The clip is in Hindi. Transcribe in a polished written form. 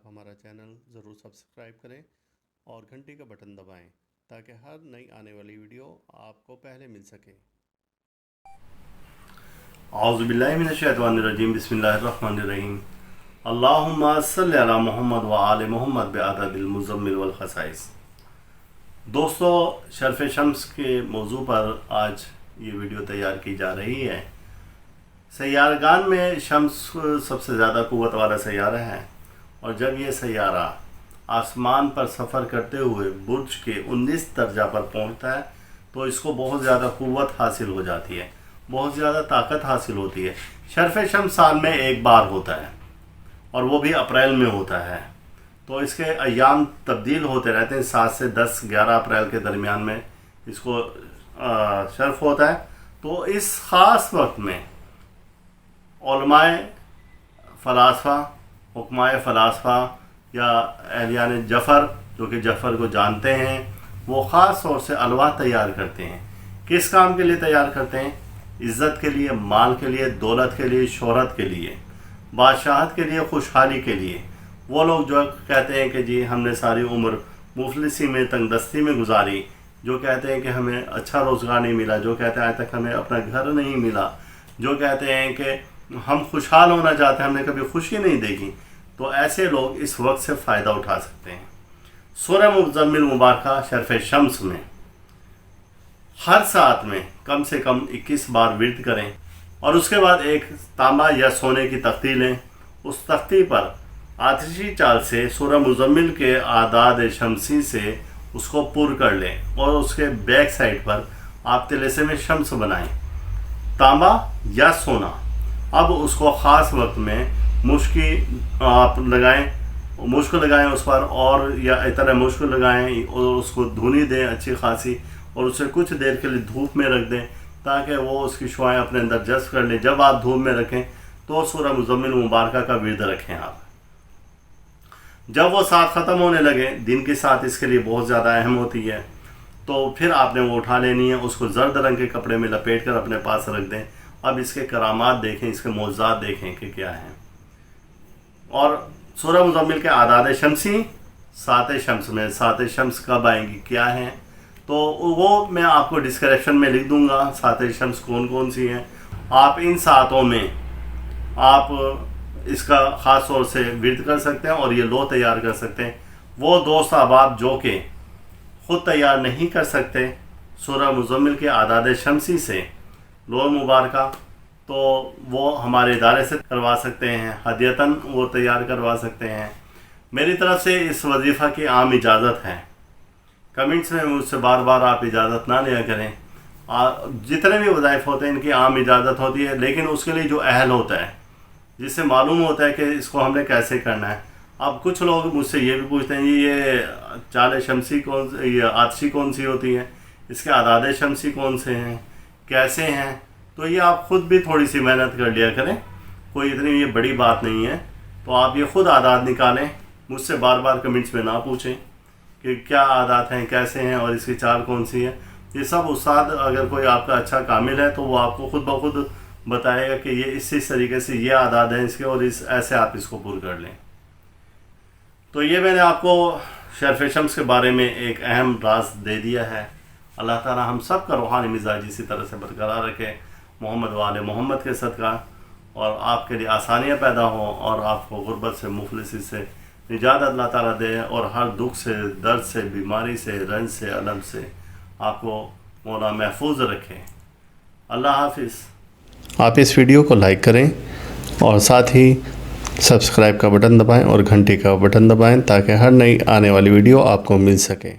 हमारा चैनल ज़रूर सब्सक्राइब करें और घंटी का बटन दबाएं ताकि हर नई आने वाली वीडियो आपको पहले मिल सके। औज़ुबिल्लाहि मिनश्शैतानिर्रजीम बिस्मिल्लाहिर्रहमानिर्रहीम। अल्लाहुम्मा सल्लि अला मुहम्मद व आले मुहम्मद बिअददिल मुज़म्मिल वल खसाइस। दोस्तों, शर्फ़ शम्स के मौजू पर आज ये वीडियो तैयार की जा रही है। सैयारगान में शम्स सबसे ज़्यादा क़ुव्वत वाला सैयारा है और जब ये सैयारा आसमान पर सफ़र करते हुए बुर्ज के 19 दर्जा पर पहुंचता है तो इसको बहुत ज़्यादा क़ुव्वत हासिल हो जाती है, बहुत ज़्यादा ताकत हासिल होती है। शर्फ़ शम्स साल में एक बार होता है और वो भी अप्रैल में होता है, तो इसके अयाम तब्दील होते रहते हैं। 7 से 10 11 अप्रैल के दरमियान में इसको शर्फ़ होता है। तो इस ख़ास वक्त में उलमाए फ़लासफ़ा, हुक्माए फ़लासफ़ा या अहलियान जफ़र, जो कि जफ़र को जानते हैं, वो ख़ास तौर से अलवा तैयार करते हैं। किस काम के लिए तैयार करते हैं? इज़्ज़त के लिए, माल के लिए, दौलत के लिए, शोहरत के लिए, बादशाहत के लिए, खुशहाली के लिए। वो लोग जो कहते हैं कि जी हमने सारी उम्र मुफलिसी में, तंगदस्ती में गुजारी, जो कहते हैं कि हमें अच्छा रोज़गार नहीं मिला, जो कहते हैं आज तक हमें अपना घर नहीं मिला, जो कहते हैं कि हम खुशहाल होना चाहते हैं, हमने कभी खुशी नहीं देखी, तो ऐसे लोग इस वक्त से फ़ायदा उठा सकते हैं। सूरह मुज़म्मिल मुबारका शर्फ़ शम्स में हर साथ में कम से कम 21 बार विर्द करें और उसके बाद एक तांबा या सोने की तख्ती लें। उस तख्ती पर आतिशी चाल से सूरह मुज़म्मिल के आदाद शम्सी से उसको पुर कर लें और उसके बैक साइड पर आप तिलस्म शम्स बनाएं, तांबा या सोना। अब उसको ख़ास वक्त में मुश्क आप लगाएं, मुश्क लगाएं उस पर, और या इतना मुश्क लगाएं और उसको धुनी दें अच्छी खासी, और उसे कुछ देर के लिए धूप में रख दें ताकि वो उसकी शुआएं अपने अंदर जज़्ब कर लें। जब आप धूप में रखें तो सूरह मुज़म्मिल मुबारका का विर्द रखें आप। जब वो साथ ख़त्म होने लगे, दिन की साथ इसके लिए बहुत ज़्यादा अहम होती है, तो फिर आपने वो उठा लेनी है, उसको जर्द रंग के कपड़े में लपेट कर अपने पास रख दें। अब इसके करामात देखें, इसके मौज़ात देखें कि क्या हैं। और सूरह मुज़म्मिल के आदाद शम्सी, सात शम्स में, सात शम्स कब आएंगी, क्या हैं, तो वो मैं आपको डिस्क्रिप्शन में लिख दूंगा। सात शम्स कौन कौन सी हैं। आप इन सातों में आप इसका ख़ास तौर से विर्द कर सकते हैं और ये लो तैयार कर सकते हैं। वो दोस्त अहबाब जो कि ख़ुद तैयार नहीं कर सकते सूरह मुज़म्मिल के आदाद शम्सी से लो मुबारका, तो वो हमारे इदारे से करवा सकते हैं, हदियतन वो तैयार करवा सकते हैं। मेरी तरफ से इस वजीफ़ा की आम इजाज़त है। कमेंट्स में मुझसे बार बार आप इजाज़त ना लिया करें। जितने भी वज़ाइफ होते हैं इनकी आम इजाज़त होती है, लेकिन उसके लिए जो अहल होता है, जिससे मालूम होता है कि इसको हमने कैसे करना है। अब कुछ लोग मुझसे ये भी पूछते हैं ये चाल शम्सी कौन, ये आतिशी कौन सी होती है, इसके आदाद शम्सी कौन से हैं, कैसे हैं, तो ये आप ख़ुद भी थोड़ी सी मेहनत कर लिया करें, कोई इतनी ये बड़ी बात नहीं है। तो आप ये ख़ुद आदाद निकालें, मुझसे बार बार कमेंट्स में ना पूछें कि क्या आदात हैं, कैसे हैं और इसकी चाल कौन सी है। ये सब उस्ताद अगर कोई आपका अच्छा कामिल है तो वो आपको खुद ब खुद बताएगा कि ये इस तरीके से ये आदात हैं इसके और इस ऐसे आप इसको पूरा कर लें। तो ये मैंने आपको शर्फ़ शम्स के बारे में एक अहम राज दे दिया है। अल्लाह ताला हम सब का रूहानी मिजाज इसी तरह से बरकरार रखे, मोहम्मद वाले मोहम्मद के सदका, और आपके लिए आसानियाँ पैदा हों और आपको गुर्बत से, मुफलिसी से निजात अल्लाह ताला दे, और हर दुख से, दर्द से, बीमारी से, रंज से, अलम से आपको मौला महफूज रखें। अल्लाह हाफिज़। आप इस वीडियो को लाइक करें और साथ ही सब्सक्राइब का बटन दबाएं और घंटी का बटन दबाएं ताकि हर नई आने वाली वीडियो आपको मिल सके।